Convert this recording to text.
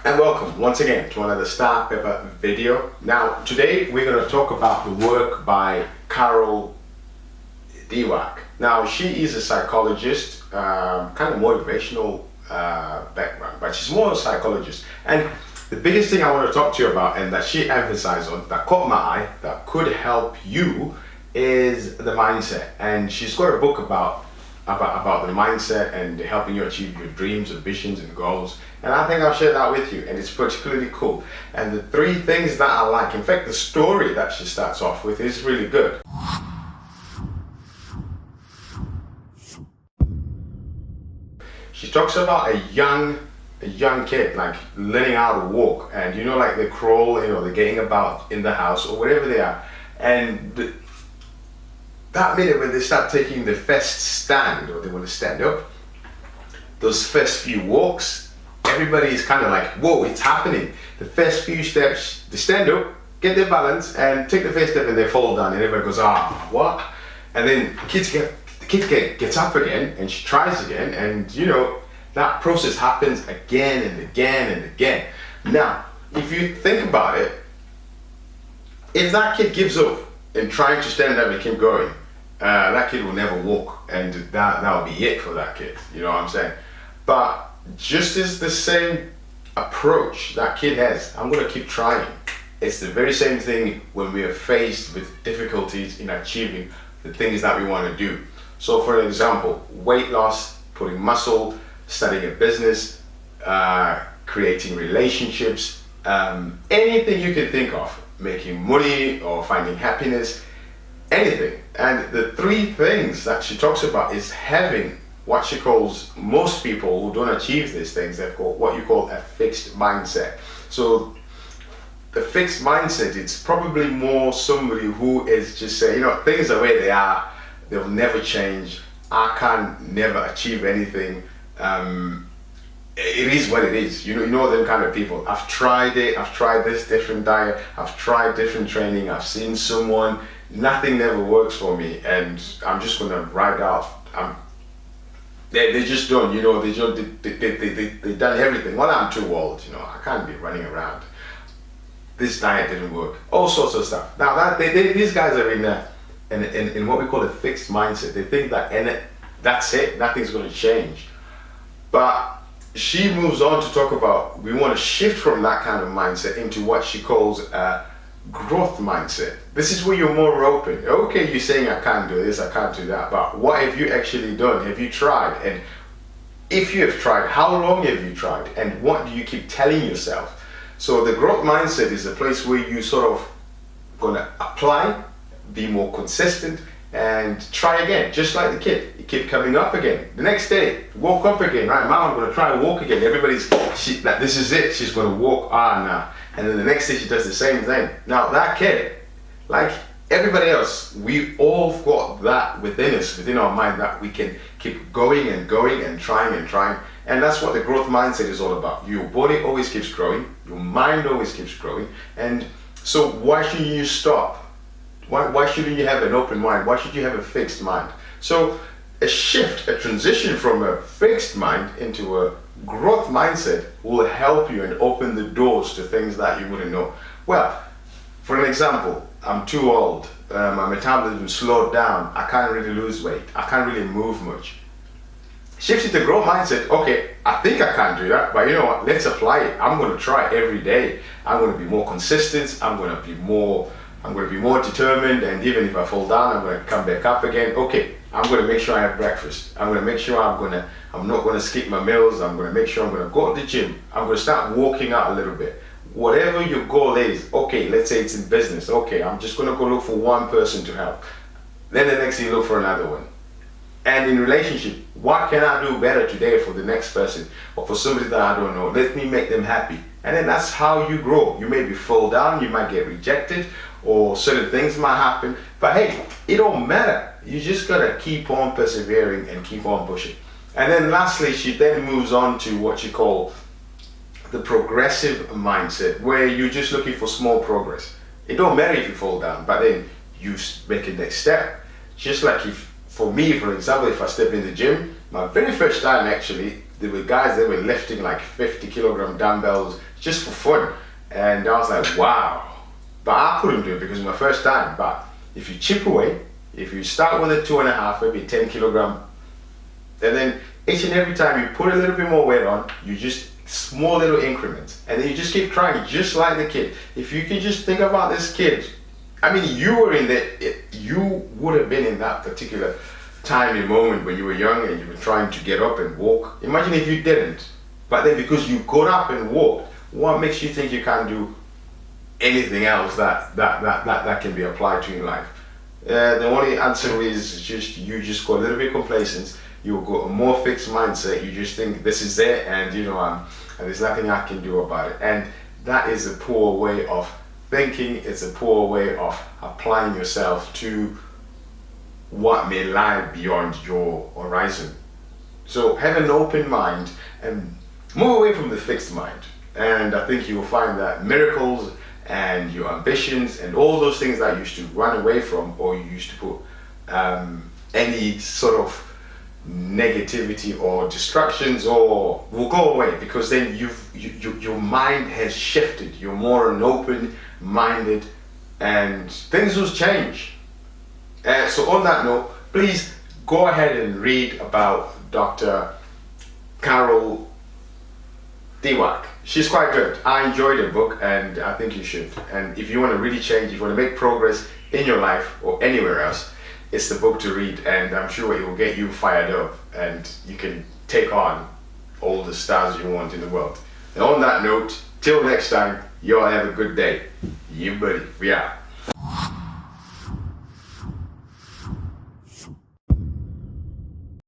And welcome once again to another Star Pepper video. Now today we're going to talk about the work by Dwack. Now she is a psychologist, kind of motivational background, but she's more a psychologist. And the biggest thing I want to talk to you about, and that she emphasized on, that caught my eye, that could help you, is the mindset. And she's got a book about the mindset and helping you achieve your dreams, ambitions, and goals. And I think I'll share that with you, and it's particularly cool. And the three things that I like, in fact, the story that she starts off with is really good. She talks about a young kid, like learning how to walk, and like they crawl, they're getting about in the house or wherever they are, and that minute when they start taking the first stand, or they want to stand up, those first few walks, everybody is kind of like, whoa, it's happening. The first few steps, they stand up, get their balance, and take the first step, and they fall down, and everybody goes, what? And then the kid gets up again, and she tries again, and that process happens again and again and again. Now, if you think about it, if that kid gives up in trying to stand up and keep going, that kid will never walk, and that'll be it for that kid. You know what I'm saying? But just as the same approach that kid has, I'm gonna keep trying. It's the very same thing when we are faced with difficulties in achieving the things that we want to do. So for example, weight loss, putting muscle, starting a business, creating relationships, anything you can think of, making money or finding happiness, anything. And the three things that she talks about is having what she calls, most people who don't achieve these things, they've got what you call a fixed mindset. So the fixed mindset, it's probably more somebody who is just saying, things are where they are, they'll never change, I can never achieve anything, it is what it is. You know them kind of people. I've tried it, I've tried this different diet, I've tried different training, I've seen someone, nothing never works for me, and I'm just gonna ride out. They just don't, they've done everything. Well, I'm too old, I can't be running around. This diet didn't work, all sorts of stuff. Now these guys are in what we call a fixed mindset. They think that that's it, nothing's going to change. But she moves on to talk about, we want to shift from that kind of mindset into what she calls a growth mindset. This is where you're more open. Okay, you're saying I can't do this, I can't do that, but what have you actually done? Have you tried? And if you have tried, how long have you tried? And what do you keep telling yourself? So the growth mindset is a place where you sort of gonna apply, be more consistent, and try again, just like the kid. You keep coming up again. The next day, woke up again. Right, Mom, I'm gonna try and walk again. Everybody's, this is it. She's gonna walk. Nah. And then the next day she does the same thing. Now that kid, like everybody else, we all got that within us, within our mind, that we can keep going and going and trying and trying. And that's what the growth mindset is all about. Your body always keeps growing. Your mind always keeps growing. And so why shouldn't you stop? Why shouldn't you have an open mind? Why should you have a fixed mind? So a shift, a transition from a fixed mind into a growth mindset will help you and open the doors to things that you wouldn't know. Well, for an example, I'm too old, my metabolism slowed down, I can't really lose weight, I can't really move much. Shift to growth mindset, okay, I think I can't do that, but you know what, let's apply it. I'm going to try every day. I'm going to be more consistent, I'm going to be more determined, and even if I fall down, I'm going to come back up again. Okay, I'm going to make sure I have breakfast. I'm going to make sure I'm not going to skip my meals. I'm going to make sure I'm going to go to the gym. I'm going to start walking out a little bit. Whatever your goal is, okay, let's say it's in business. Okay, I'm just going to go look for one person to help. Then the next thing you look for another one. And in relationship, what can I do better today for the next person or for somebody that I don't know? Let me make them happy. And then that's how you grow. You maybe fall down, you might get rejected, or certain things might happen, but hey, it don't matter. You just gotta keep on persevering and keep on pushing. And then lastly, she then moves on to what you call the progressive mindset, where you're just looking for small progress. It don't matter if you fall down, but then you make a next step. Just like if, for me, for example, if I step in the gym, my very first time actually, there were guys that were lifting like 50-kilogram dumbbells just for fun. And I was like, wow. But I couldn't do it because it was my first time. But if you chip away, if you start with a 2.5, maybe 10-kilogram, and then each and every time you put a little bit more weight on, you just small little increments, and then you just keep trying, just like the kid. If you can just think about this kid, I mean, you would have been in that particular time and moment when you were young and you were trying to get up and walk. Imagine if you didn't. But then because you got up and walked, what makes you think you can't do anything else that can be applied to your life? The only answer is just you just got a little bit complacent. You've got a more fixed mindset. You just think this is it, and and there's nothing I can do about it. And that is a poor way of thinking. It's a poor way of applying yourself to what may lie beyond your horizon. So have an open mind and move away from the fixed mind. And I think you will find that miracles and your ambitions and all those things that you used to run away from, or you used to put any sort of negativity or distractions, or will go away, because then your mind has shifted. You're more an open-minded, and things will change. So on that note, please go ahead and read about Dr. Carol Dwack. She's quite good. I enjoyed her book, and I think you should. And if you want to really change, if you want to make progress in your life or anywhere else, it's the book to read, and I'm sure it will get you fired up, and you can take on all the stars you want in the world. And on that note, till next time, you all have a good day. You buddy. We out.